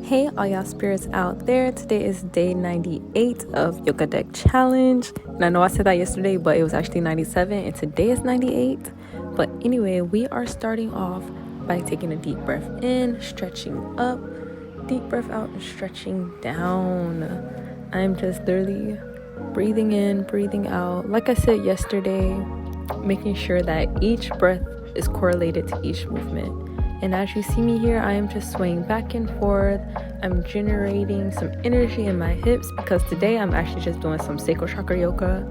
Hey all y'all spirits out there, today is day 98 of Yoga Deck Challenge, and I know I said that yesterday but it was actually 97 and today is 98. But anyway, we are starting off by taking a deep breath in, stretching up, deep breath out and stretching down. I'm just literally breathing in, breathing out, like I said yesterday, making sure that each breath is correlated to each movement. And as you see me here, I am just swaying back and forth. I'm generating some energy in my hips because today I'm actually just doing some sacral chakra yoga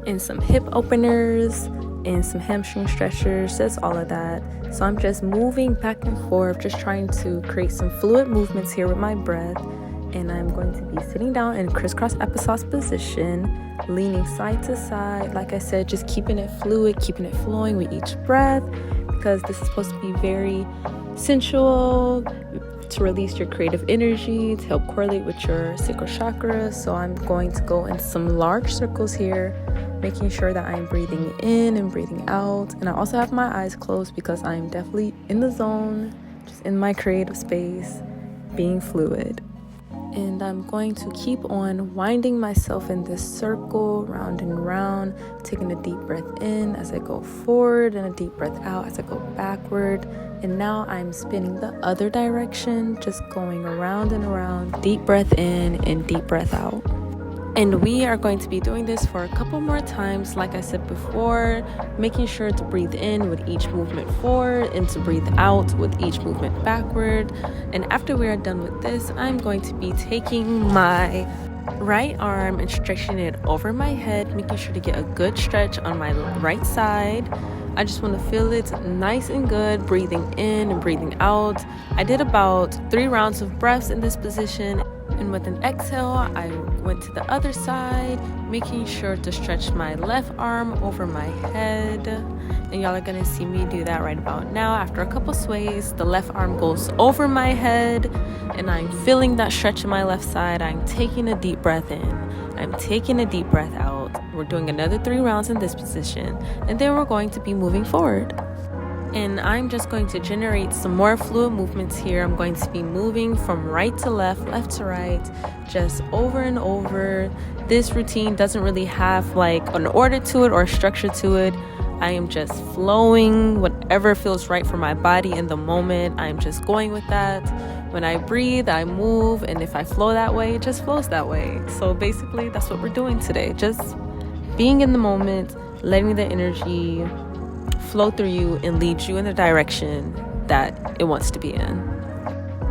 and some hip openers and some hamstring stretchers, just all of that. So I'm just moving back and forth, just trying to create some fluid movements here with my breath. And I'm going to be sitting down in crisscross applesauce position, leaning side to side. Like I said, just keeping it fluid, keeping it flowing with each breath, because this is supposed to be very sensual, to release your creative energy, to help correlate with your sacral chakra. So I'm going to go in some large circles here, making sure that I'm breathing in and breathing out. And I also have my eyes closed because I'm definitely in the zone, just in my creative space, being fluid. And I'm going to keep on winding myself in this circle, round and round, taking a deep breath in as I go forward and a deep breath out as I go backward. And now I'm spinning the other direction, just going around and around, deep breath in and deep breath out. And we are going to be doing this for a couple more times, like I said before, making sure to breathe in with each movement forward and to breathe out with each movement backward. And after we are done with this, I'm going to be taking my right arm and stretching it over my head, making sure to get a good stretch on my right side. I just want to feel it nice and good, breathing in and breathing out. I did about 3 rounds of breaths in this position. And with an exhale, I went to the other side, making sure to stretch my left arm over my head. And y'all are gonna see me do that right about now. After a couple sways, the left arm goes over my head, and I'm feeling that stretch in my left side. I'm taking a deep breath in. I'm taking a deep breath out. We're doing another 3 rounds in this position, and then we're going to be moving forward. And I'm just going to generate some more fluid movements here. I'm going to be moving from right to left, left to right, just over and over. This routine doesn't really have like an order to it or a structure to it. I am just flowing, whatever feels right for my body in the moment. I'm just going with that. When I breathe, I move, and if I flow that way, it just flows that way. So basically, that's what we're doing today. Just being in the moment, letting the energy flow through you and lead you in the direction that it wants to be in.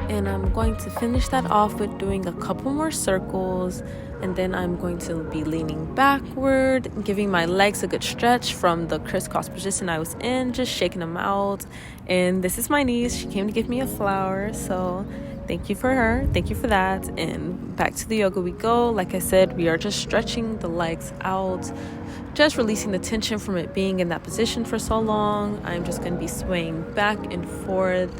And I'm going to finish that off with doing a couple more circles, and then I'm going to be leaning backward, giving my legs a good stretch from the crisscross position I was in, just shaking them out. And this is my niece. She came to give me a flower, so thank you for her. Thank you for that. And back to the yoga we go. Like I said, we are just stretching the legs out, just releasing the tension from it being in that position for so long. I'm just going to be swaying back and forth,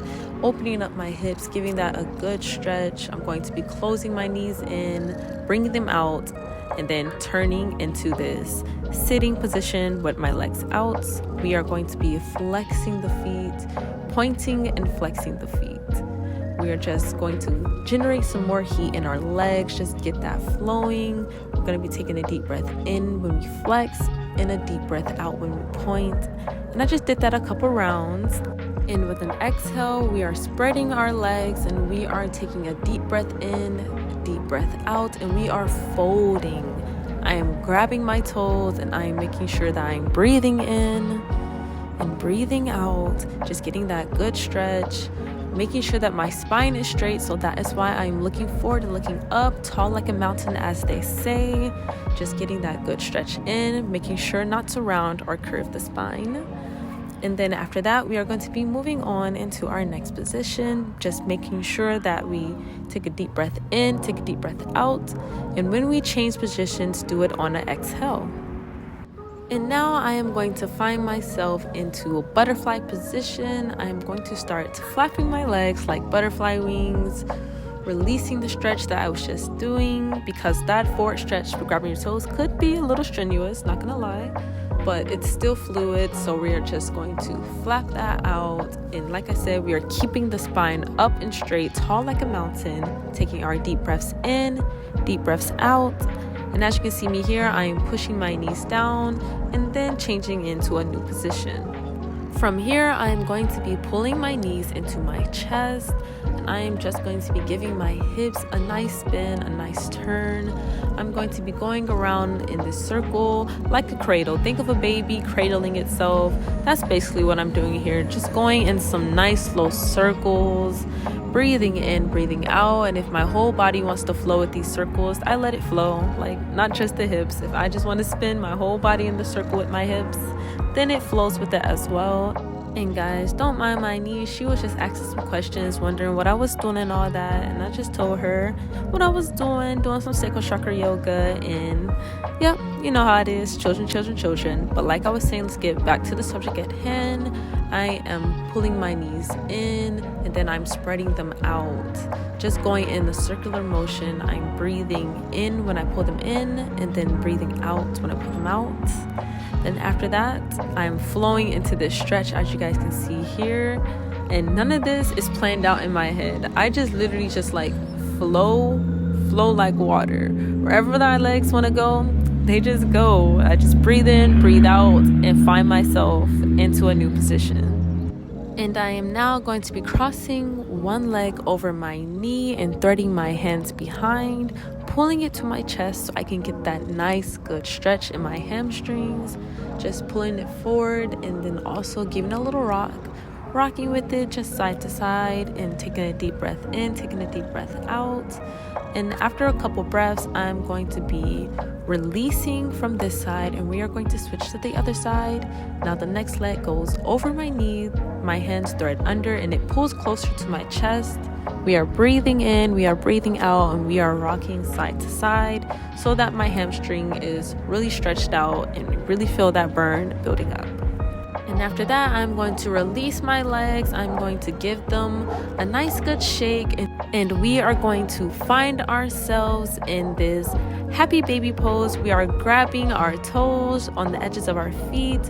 opening up my hips, giving that a good stretch. I'm going to be closing my knees in, bringing them out, and then turning into this sitting position with my legs out. We are going to be flexing the feet, pointing and flexing the feet. We are just going to generate some more heat in our legs, just get that flowing. We're going to be taking a deep breath in when we flex and a deep breath out when we point. And I just did that a couple rounds. And with an exhale, we are spreading our legs and we are taking a deep breath in, a deep breath out, and we are folding. I am grabbing my toes and I am making sure that I'm breathing in and breathing out, just getting that good stretch, making sure that my spine is straight. So that is why I'm looking forward and looking up, tall like a mountain, as they say. Just getting that good stretch in, making sure not to round or curve the spine. And then after that, we are going to be moving on into our next position, just making sure that we take a deep breath in, take a deep breath out. And when we change positions, do it on an exhale. And now I am going to find myself into a butterfly position. I am going to start flapping my legs like butterfly wings, releasing the stretch that I was just doing, because that forward stretch for grabbing your toes could be a little strenuous, not gonna lie. but it's still fluid, so we are just going to flap that out. And like I said, we are keeping the spine up and straight, tall like a mountain, taking our deep breaths in, deep breaths out. And as you can see me here, I am pushing my knees down and then changing into a new position. From here, I am going to be pulling my knees into my chest, and I am just going to be giving my hips a nice spin, a nice turn. I'm going to be going around in this circle like a cradle. Think of a baby cradling itself. That's basically what I'm doing here. Just going in some nice slow circles, breathing in, breathing out. And if my whole body wants to flow with these circles, I let it flow, like not just the hips. If I just want to spin my whole body in the circle with my hips, then it flows with it as well. And guys, don't mind my niece. She was just asking some questions, wondering what I was doing and all that. And I just told her what I was doing some sacral chakra yoga. And yep, you know how it is, children. But like I was saying, let's get back to the subject at hand. I am pulling my knees in and then I'm spreading them out, just going in the circular motion. I'm breathing in when I pull them in and then breathing out when I pull them out. Then after that, I'm flowing into this stretch, as you guys can see here. And none of this is planned out in my head. I just literally just like flow like water. Wherever my legs want to go, they just go. I just breathe in, breathe out, and find myself into a new position. And I am now going to be crossing one leg over my knee and threading my hands behind, pulling it to my chest so I can get that nice good stretch in my hamstrings. Just pulling it forward and then also giving a little rocking with it just side to side and taking a deep breath in, taking a deep breath out. And after a couple breaths, I'm going to be releasing from this side and we are going to switch to the other side. Now the next leg goes over my knee, my hands thread under and it pulls closer to my chest. We are breathing in, we are breathing out, and we are rocking side to side so that my hamstring is really stretched out and really feel that burn building up. And after that, I'm going to release my legs. I'm going to give them a nice good shake and we are going to find ourselves in this happy baby pose. We are grabbing our toes on the edges of our feet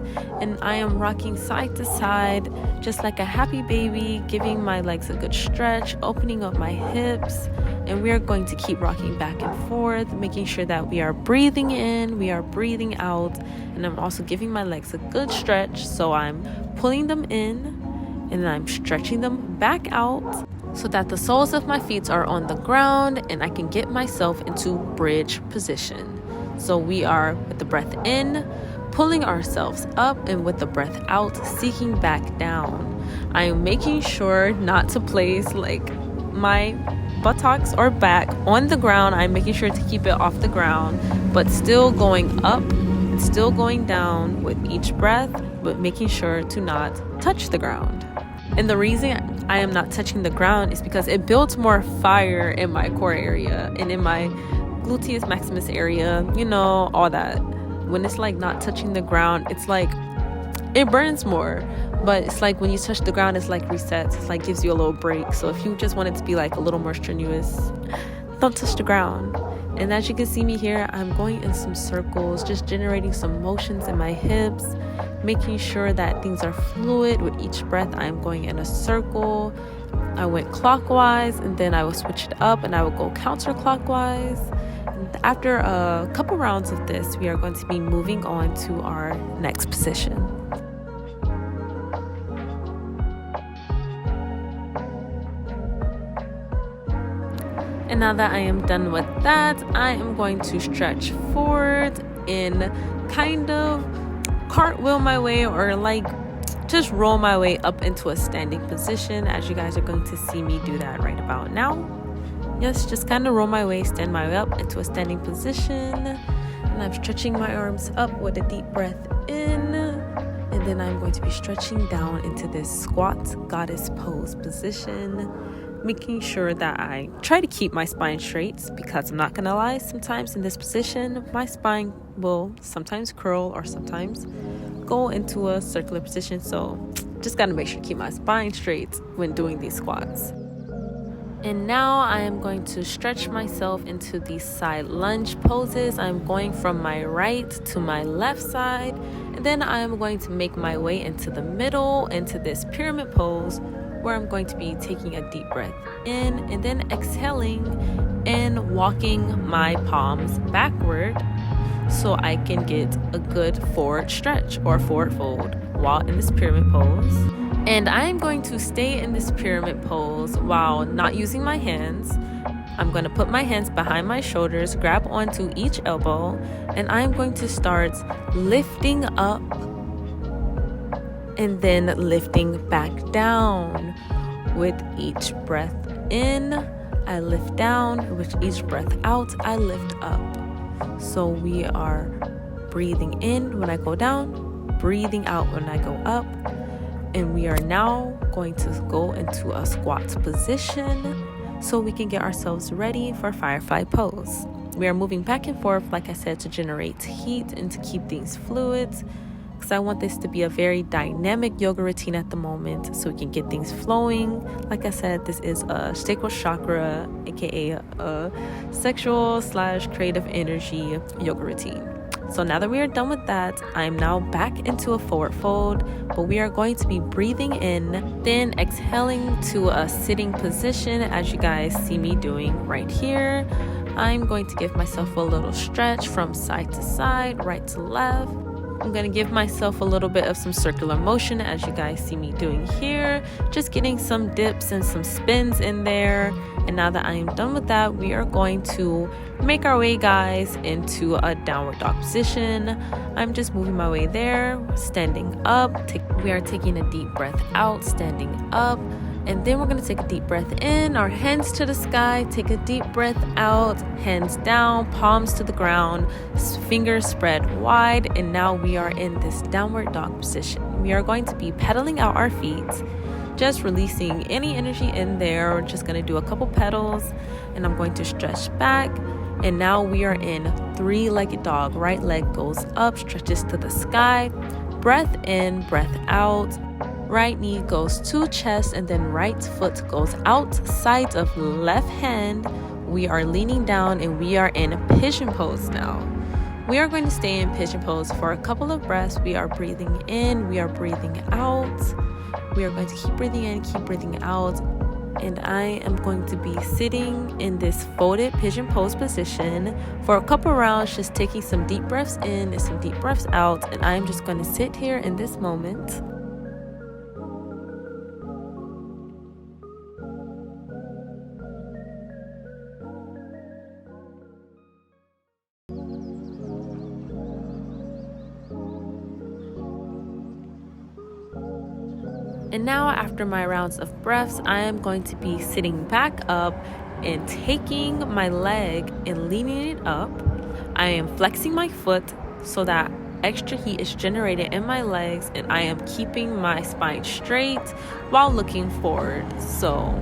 and I am rocking side to side just like a happy baby, giving my legs a good stretch, opening up my hips, and we are going to keep rocking back and forth, making sure that we are breathing in, we are breathing out, and I'm also giving my legs a good stretch. So I'm pulling them in and then I'm stretching them back out so that the soles of my feet are on the ground and I can get myself into bridge position. So we are, with the breath in, pulling ourselves up, and with the breath out, sinking back down. I am making sure not to place like my buttocks or back on the ground. I'm making sure to keep it off the ground, but still going up and still going down with each breath, but making sure to not touch the ground. And the reason I am not touching the ground is because it builds more fire in my core area and in my gluteus maximus area, all that. When it's like not touching the ground, it's like it burns more, but it's like when you touch the ground, it's like resets. It's like gives you a little break. So if you just want it to be like a little more strenuous, don't touch the ground. And as you can see me here, I'm going in some circles, just generating some motions in my hips, making sure that things are fluid. With each breath, I'm going in a circle. I went clockwise and then I will switch it up and I will go counterclockwise. And after a couple rounds of this, we are going to be moving on to our next position. And now that I am done with that, I am going to stretch forward and kind of cartwheel my way, or like just roll my way up into a standing position, as you guys are going to see me do that right about now. Yes, just kind of roll my way, stand my way up into a standing position, and I'm stretching my arms up with a deep breath in, and then I'm going to be stretching down into this squat goddess pose position, making sure that I try to keep my spine straight, because I'm not gonna lie, sometimes in this position my spine will sometimes curl or sometimes go into a circular position. So just gotta make sure to keep my spine straight when doing these squats. And now I am going to stretch myself into these side lunge poses. I'm going from my right to my left side, And then I'm going to make my way into the middle, into this pyramid pose, where I'm going to be taking a deep breath in and then exhaling and walking my palms backward so I can get a good forward stretch or forward fold while in this pyramid pose. And I'm going to stay in this pyramid pose while not using my hands. I'm going to put my hands behind my shoulders, grab onto each elbow, and I'm going to start lifting up and then lifting back down. With each breath in, I lift down. With each breath out, I lift up. So we are breathing in when I go down, breathing out when I go up. And we are now going to go into a squat position so we can get ourselves ready for firefly pose. We are moving back and forth, like I said, to generate heat and to keep things fluid, because I want this to be a very dynamic yoga routine at the moment so we can get things flowing. Like I said, this is a sacral chakra, aka a sexual / creative energy yoga routine. So now that we are done with that, I'm now back into a forward fold, but we are going to be breathing in, then exhaling to a sitting position, as you guys see me doing right here. I'm going to give myself a little stretch from side to side, right to left. I'm going to give myself a little bit of some circular motion, as you guys see me doing here, just getting some dips and some spins in there. And now that I am done with that, we are going to make our way, guys, into a downward dog position. I'm just moving my way there, standing up. We are taking a deep breath out, standing up. And then we're going to take a deep breath in, our hands to the sky, take a deep breath out, hands down, palms to the ground, fingers spread wide. And now we are in this downward dog position. We are going to be pedaling out our feet, just releasing any energy in there. We're just going to do a couple pedals, and I'm going to stretch back. And now we are in three-legged dog. Right leg goes up, stretches to the sky. Breath in, breath out. Right knee goes to chest, and then right foot goes outside of left hand. We are leaning down, and we are in pigeon pose now. We are going to stay in pigeon pose for a couple of breaths. We are breathing in, we are breathing out. We are going to keep breathing in, keep breathing out. And I am going to be sitting in this folded pigeon pose position for a couple rounds, just taking some deep breaths in and some deep breaths out. And I'm just going to sit here in this moment. And now, after my rounds of breaths, I am going to be sitting back up and taking my leg and leaning it up. I am flexing my foot so that extra heat is generated in my legs, and I am keeping my spine straight while looking forward. So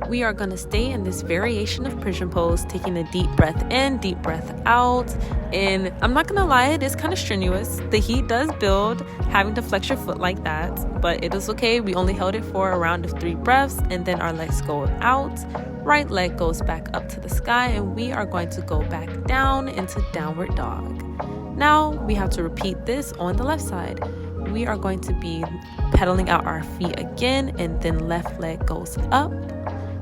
we are going to stay in this variation of pigeon pose, taking a deep breath in, deep breath out. And I'm not going to lie, it is kind of strenuous. The heat does build having to flex your foot like that, but it is okay. We only held it for a round of 3 breaths, and then our legs go out. Right leg goes back up to the sky, and we are going to go back down into downward dog. Now we have to repeat this on the left side. We are going to be pedaling out our feet again, and then left leg goes up.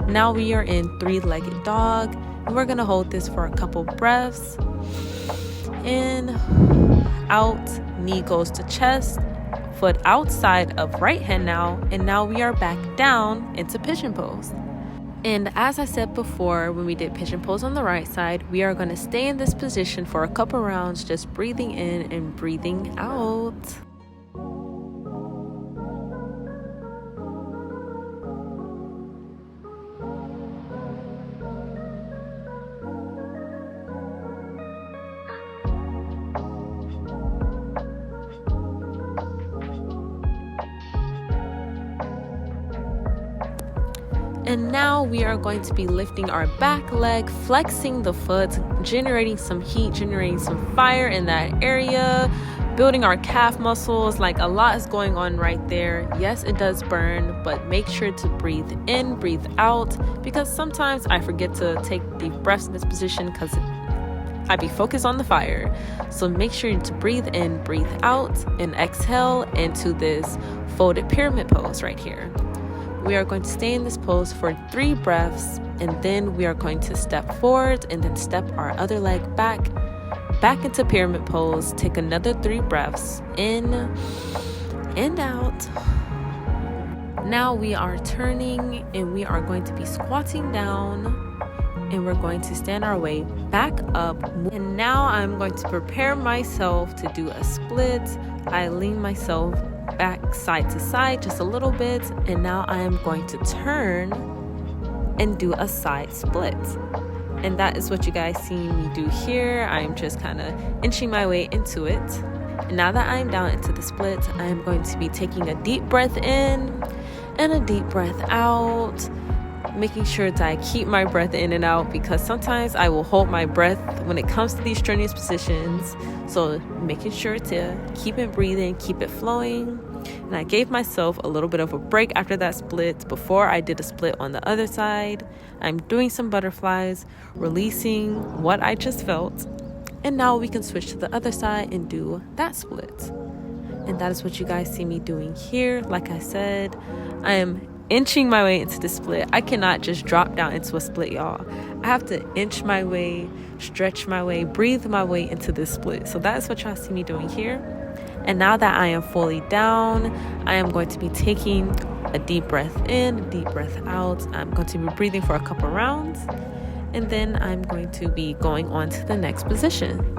Now we are in three-legged dog, and we're going to hold this for a couple breaths. In, out, knee goes to chest, foot outside of right hand now, and now we are back down into pigeon pose. And as I said before, when we did pigeon pose on the right side, we are going to stay in this position for a couple rounds, just breathing in and breathing out. And now we are going to be lifting our back leg, flexing the foot, generating some heat, generating some fire in that area, building our calf muscles. Like, a lot is going on right there. Yes, it does burn, but make sure to breathe in, breathe out, because sometimes I forget to take deep breaths in this position because I be focused on the fire. So make sure to breathe in, breathe out, and exhale into this folded pyramid pose right here. We are going to stay in this pose for 3 breaths, and then we are going to step forward and then step our other leg back into pyramid pose. Take another 3 breaths in and out. Now we are turning and we are going to be squatting down, and we're going to stand our way back up. And now I'm going to prepare myself to do a split. I lean myself back side to side just a little bit, and now I am going to turn and do a side split. And that is what you guys see me do here. I'm just kind of inching my way into it. And now that I'm down into the split, I am going to be taking a deep breath in and a deep breath out, making sure that I keep my breath in and out, because sometimes I will hold my breath when it comes to these strenuous positions. So making sure to keep it breathing, keep it flowing. And I gave myself a little bit of a break after that split before I did a split on the other side. I'm doing some butterflies, releasing what I just felt. And now we can switch to the other side and do that split. And that is what you guys see me doing here. Like I said, I am inching my way into the split. I cannot just drop down into a split, y'all. I have to inch my way, stretch my way, breathe my way into this split. So that's what y'all see me doing here. And now that I am fully down, I am going to be taking a deep breath in, a deep breath out. I'm going to be breathing for a couple rounds, and then I'm going to be going on to the next position.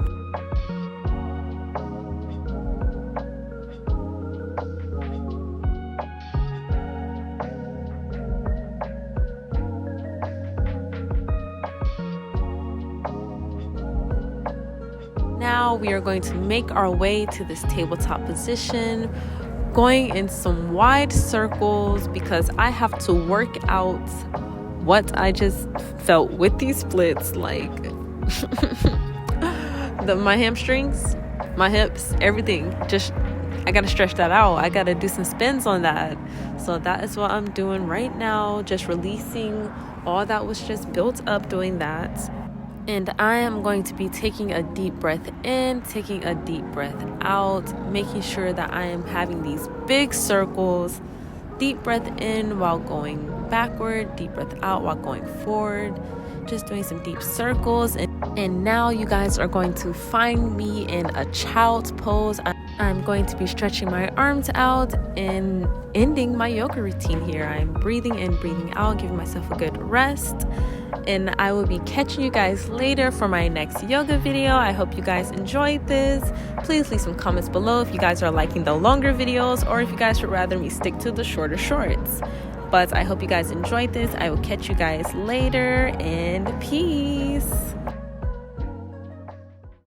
Now we are going to make our way to this tabletop position, going in some wide circles, because I have to work out what I just felt with these splits. Like my hamstrings, my hips, everything, just I gotta stretch that out. I gotta do some spins on that. So that is what I'm doing right now, just releasing all that was just built up doing that. And I am going to be taking a deep breath in, taking a deep breath out, making sure that I am having these big circles. Deep breath in while going backward, deep breath out while going forward. Just doing some deep circles. And now you guys are going to find me in a child's pose. I'm going to be stretching my arms out and ending my yoga routine here. I'm breathing in, breathing out, giving myself a good rest. And I will be catching you guys later for my next yoga video. I hope you guys enjoyed this. Please leave some comments below if you guys are liking the longer videos, or if you guys would rather me stick to the shorter shorts. But I hope you guys enjoyed this. I will catch you guys later, and peace.